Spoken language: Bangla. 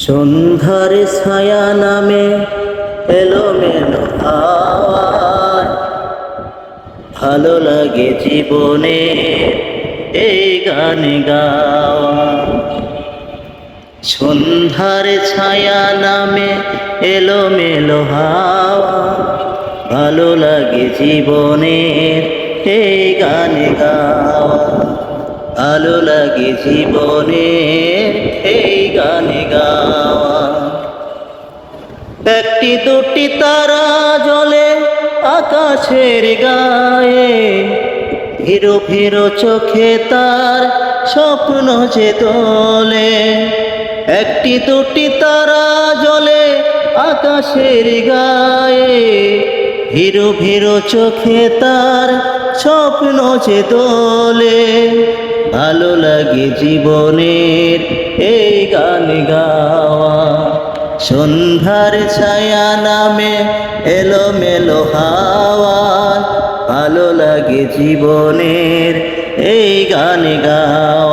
সন্ধ্যার ছায়া নামে এলোমেলো হাওয়ায় ভালো লাগে জীবনে এই গান গাওয়া। সন্ধ্যার ছায়া নামে এলোমেলো হাওয়া ভালো লাগে জীবনে এই গান গাওয়া। ভালো লাগে জীবনে এই গান গাওয়া। একটি দুটি তারা জ্বলে আকাশের গায়ে, ভিরো ভিরো চোখে তার স্বপ্ন যে দোলে। একটি দুটি তারা জ্বলে আকাশের গায়ে, ভিরো ভিরো চোখে তার স্বপ্ন যে দোলে। ভালো লাগে জীবনের এই গান গাওয়া। সন্ধ্যার ছায়া নামে এলোমেলো হাওয়া ভালো লাগে জীবনের এই গান গাওয়া।